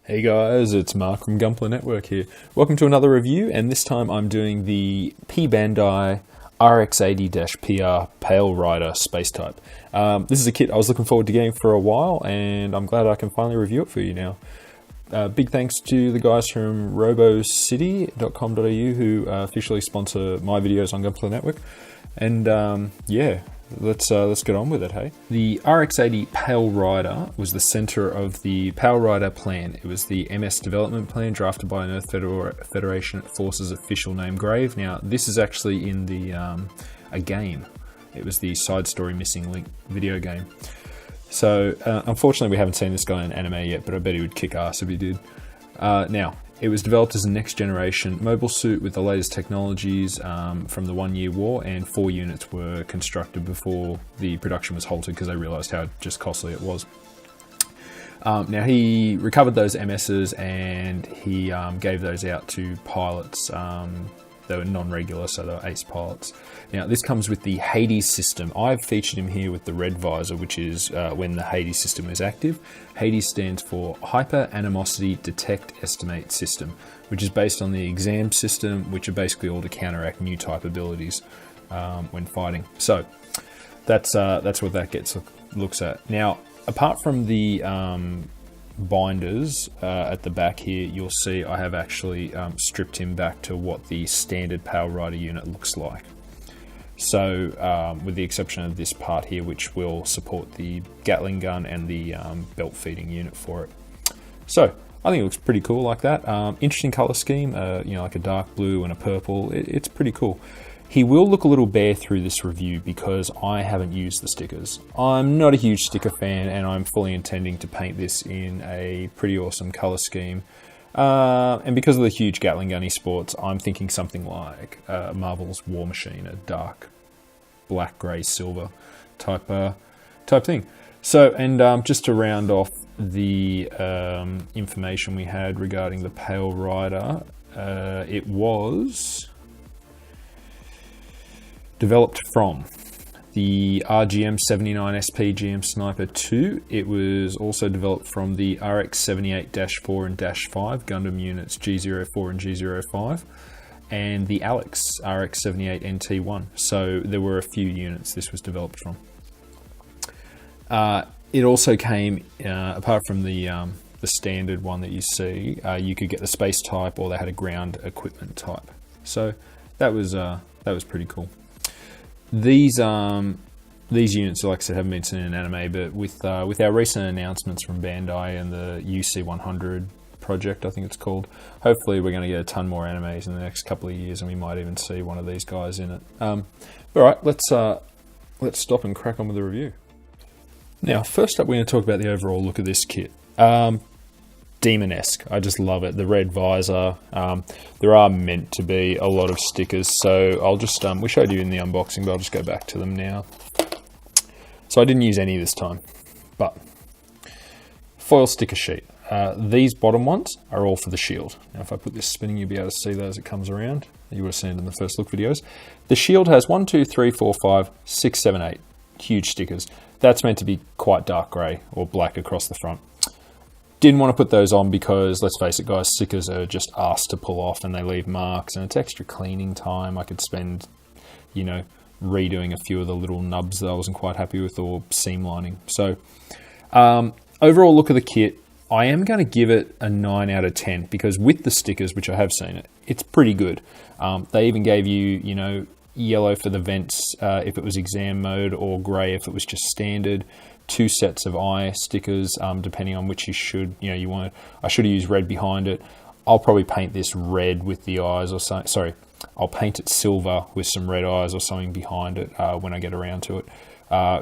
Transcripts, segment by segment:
Hey guys, it's Mark from Gunpla Network here. Welcome to another review, and this time I'm doing the PBandai RX-80PR Pale Rider space type. This is a kit I was looking forward to getting for a while, and I'm glad I can finally review it for you now. Big thanks to the guys from robocity.com.au who officially sponsor my videos on Gunpla Network. And yeah, let's get on with it, hey? The RX-80 Pale Rider was the center of the Pale Rider plan. It was the MS development plan drafted by an Earth Federation Forces official named Grave. Now, this is actually in the a game. It was the Side Story Missing Link video game. So, unfortunately, we haven't seen this guy in anime yet, but I bet he would kick ass if he did. Now, it was developed as a next-generation mobile suit with the latest technologies from the 1 Year War, and 4 units were constructed before the production was halted because they realised how just costly it was. Now, he recovered those MSs and he gave those out to pilots. They were non-regular, so they were ace pilots. Now, this comes with the Hades system. I've featured him here with the red visor, which is when the Hades system is active. Hades stands for Hyper Animosity Detect Estimate System, which is based on the exam system, which are basically all to counteract new type abilities when fighting. So that's what that looks at. Now, apart from the binders at the back here, you'll see I have actually stripped him back to what the standard Pale Rider unit looks like. So with the exception of this part here, which will support the Gatling gun and the belt feeding unit for it. So I think it looks pretty cool like that. Interesting color scheme, you know, like a dark blue and a purple. It's pretty cool. He will look a little bare through this review because I haven't used the stickers. I'm not a huge sticker fan, and I'm fully intending to paint this in a pretty awesome color scheme. And because of the huge Gatling gun he sports, I'm thinking something like Marvel's War Machine, a dark black, grey, silver type thing. So, and just to round off the information we had regarding the Pale Rider, it was developed from the RGM-79 SP GM Sniper 2. It was also developed from the RX-78-4 and -5 Gundam units G04 and G05, and the Alex RX-78 NT1. So there were a few units this was developed from. It also came, apart from the standard one that you see, you could get the space type, or they had a ground equipment type. So that was pretty cool. These units, like I said, haven't been seen in anime, but with our recent announcements from Bandai and the UC100 project, I think it's called, hopefully we're going to get a ton more animes in the next couple of years, and we might even see one of these guys in it. All right, let's stop and crack on with the review. Now, first up, we're going to talk about the overall look of this kit. Demon-esque. I just love it. The red visor. There are meant to be a lot of stickers, so I'll just, we showed you in the unboxing, but I'll just go back to them now. So I didn't use any this time, but foil sticker sheet. These bottom ones are all for the shield. Now, if I put this spinning, you'll be able to see those as it comes around. You would have seen it in the first look videos. The shield has 1, 2, 3, 4, 5, 6, 7, 8 huge stickers. That's meant to be quite dark grey or black across the front. Didn't want to put those on because, let's face it guys, stickers are just asked to pull off and they leave marks, and it's extra cleaning time. I could spend, you know, redoing a few of the little nubs that I wasn't quite happy with, or seam lining. So overall look of the kit, I am going to give it a 9 out of 10 because with the stickers, which I have seen it's pretty good. They even gave you, you know, yellow for the vents if it was exam mode, or grey if it was just standard. 2 sets of eye stickers, depending on which you want. I should have used red behind it. I'll probably paint this red with the eyes or something. Sorry, I'll paint it silver with some red eyes or something behind it when I get around to it.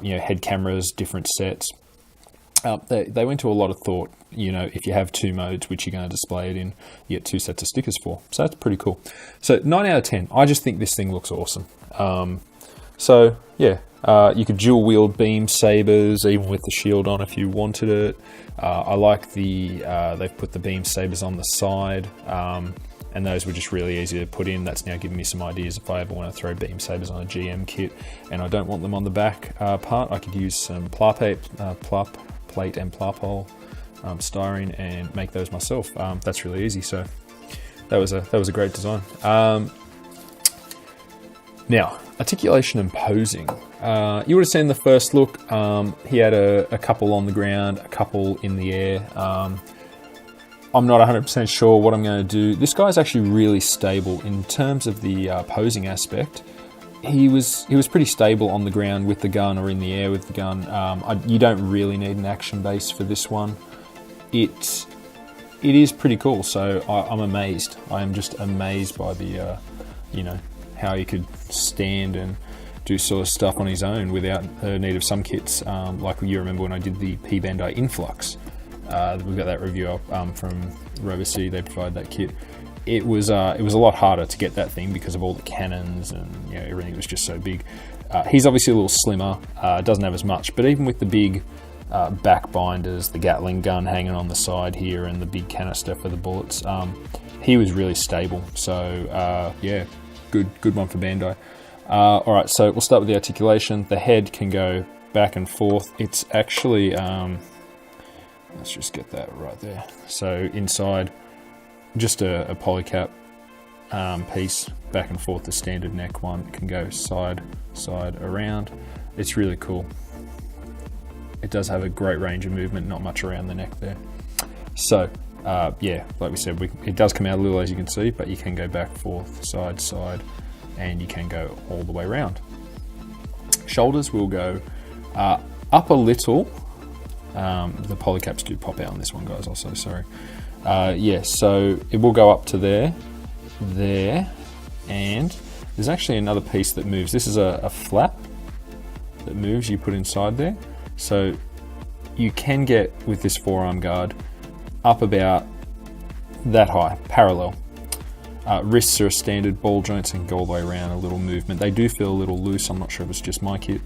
You know, head cameras, different sets. They went to a lot of thought. You know, if you have 2 modes, which you're going to display it in, you get 2 sets of stickers for. So that's pretty cool. So 9 out of 10. I just think this thing looks awesome. So yeah. You could dual wield beam sabers even with the shield on if you wanted it. I like they've put the beam sabers on the side, and those were just really easy to put in. That's now giving me some ideas if I ever want to throw beam sabers on a GM kit and I don't want them on the back part. I could use some plate and plap hole styrene and make those myself. That's really easy. So that was a great design. Now, articulation and posing. You would have seen the first look. He had a couple on the ground, a couple in the air. I'm not 100% sure what I'm going to do. This guy's actually really stable in terms of the posing aspect. He was pretty stable on the ground with the gun or in the air with the gun. You don't really need an action base for this one. It is pretty cool. So I'm amazed. I am just amazed by the how he could stand and do sort of stuff on his own without the need of some kits. Like you remember when I did the PBandai Influx. We've got that review up from RoboC. They provide that kit. It was a lot harder to get that thing because of all the cannons and everything was just so big. He's obviously a little slimmer. Doesn't have as much, but even with the big back binders, the Gatling gun hanging on the side here, and the big canister for the bullets, he was really stable. So yeah, good one for Bandai. All right, so we'll start with the articulation. The head can go back and forth. It's actually let's just get that right there. So inside, just a polycap piece, back and forth. The standard neck one can go side, around. It's really cool. It does have a great range of movement, not much around the neck there. So yeah, like we said, it does come out a little, as you can see, but you can go back, forth, side, and you can go all the way around. Shoulders will go up a little. The polycaps do pop out on this one, guys, also, sorry. Yeah, so it will go up to there, and there's actually another piece that moves. This is a flap that moves, you put inside there. So you can get, with this forearm guard, up about that high, parallel. Wrists are a standard, ball joints and go all the way around, a little movement. They do feel a little loose, I'm not sure if it's just my kit.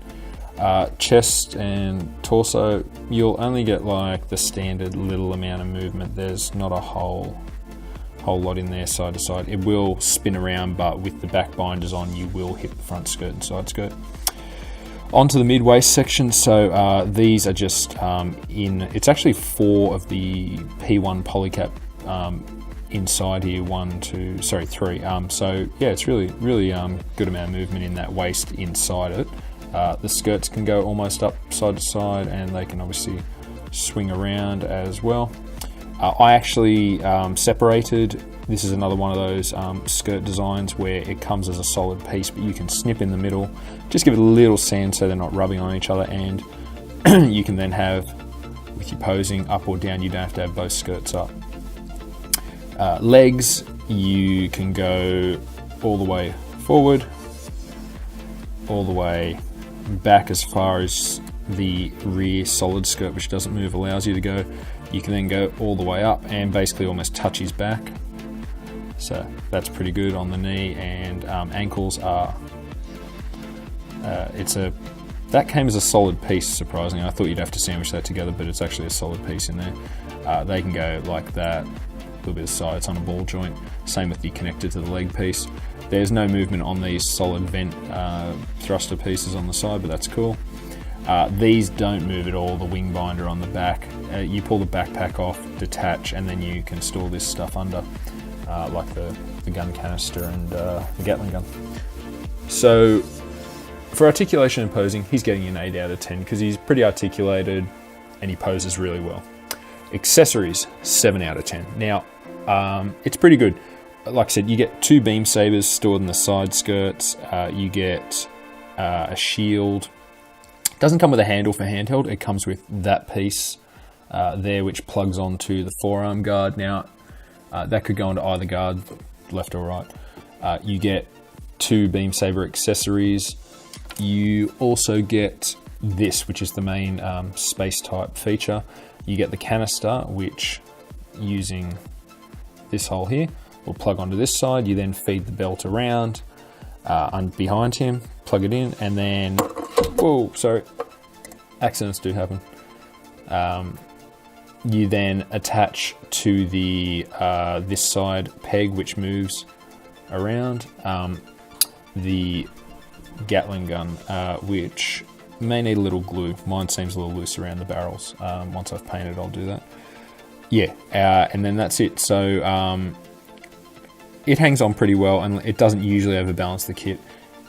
Chest and torso, you'll only get like the standard little amount of movement. There's not a whole lot in there side to side. It will spin around, but with the back binders on, you will hit the front skirt and side skirt. Onto the mid-waist section. So these are just it's actually 4 of the P1 polycap inside here, 3. So yeah, it's really good amount of movement in that waist inside it. The skirts can go almost up side to side, and they can obviously swing around as well. I actually separated. This is another one of those skirt designs where it comes as a solid piece, but you can snip in the middle, just give it a little sand so they're not rubbing on each other, and you can then have, with your posing up or down, you don't have to have both skirts up. Legs, you can go all the way forward, all the way back as far as the rear solid skirt, which doesn't move, allows you to go. You can then go all the way up and basically almost touch his back. So that's pretty good on the knee, and ankles are, that came as a solid piece, surprisingly. I thought you'd have to sandwich that together, but it's actually a solid piece in there. They can go like that, a little bit of sides on a ball joint. Same with the connector to the leg piece. There's no movement on these solid vent thruster pieces on the side, but that's cool. These don't move at all, the wing binder on the back. You pull the backpack off, detach, and then you can store this stuff under, like the gun canister and the Gatling gun. So for articulation and posing, he's getting an 8 out of 10 because he's pretty articulated and he poses really well. Accessories, 7 out of 10. Now, it's pretty good. Like I said, you get 2 beam sabers stored in the side skirts. You get a shield. It doesn't come with a handle for handheld. It comes with that piece there, which plugs onto the forearm guard. Now, that could go into either guard, left or right. You get 2 beam saber accessories. You also get this, which is the main space type feature. You get the canister, which, using this hole here, will plug onto this side. You then feed the belt around and behind him, plug it in, and then, whoa, sorry, accidents do happen. You then attach to the this side peg, which moves around, the Gatling gun, which may need a little glue. Mine seems a little loose around the barrels. Once I've painted, I'll do that. yeah, and then that's it. So it hangs on pretty well, and it doesn't usually overbalance the kit.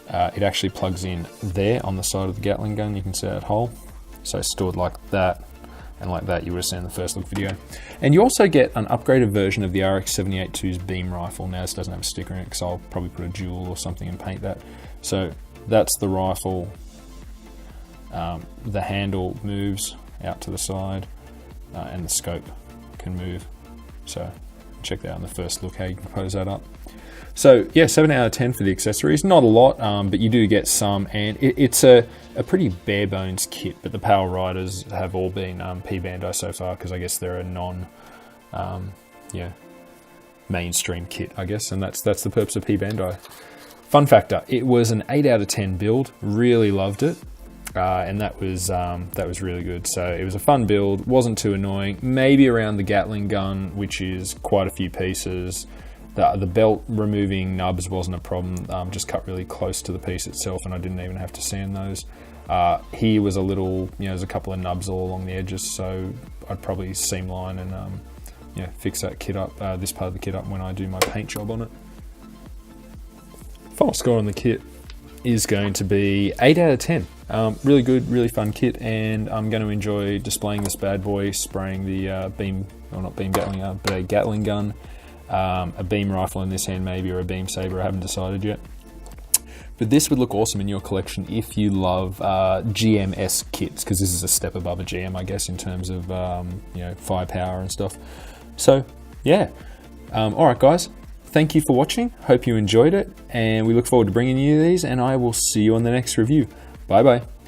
It actually plugs in there on the side of the Gatling gun. You can see that hole. So stored like that, and like that you would have seen in the first look video. And you also get an upgraded version of the RX-78-2's beam rifle. Now this doesn't have a sticker in it because I'll probably put a jewel or something and paint that. So that's the rifle. The handle moves out to the side, and the scope can move. So check that out in the first look how you can pose that up. So yeah, 7 out of 10 for the accessories. Not a lot, but you do get some, and it's a pretty bare bones kit. But the Pale Riders have all been PBandai so far, because I guess they're a non, mainstream kit, I guess, and that's the purpose of PBandai. Fun factor: it was an 8 out of 10 build. Really loved it, and that was really good. So it was a fun build. Wasn't too annoying. Maybe around the Gatling gun, which is quite a few pieces. The belt removing nubs wasn't a problem, just cut really close to the piece itself, and I didn't even have to sand those. Here was a little, there's a couple of nubs all along the edges, so I'd probably seam line and fix that kit up, this part of the kit up when I do my paint job on it. Final score on the kit is going to be 8 out of 10. Really good, really fun kit, and I'm going to enjoy displaying this bad boy, spraying the but a Gatling gun. A beam rifle in this hand maybe, or a beam saber, I haven't decided yet. But this would look awesome in your collection if you love GMS kits, because this is a step above a GM, I guess, in terms of firepower and stuff. So yeah, alright guys, thank you for watching, hope you enjoyed it, and we look forward to bringing you these, and I will see you on the next review. Bye bye.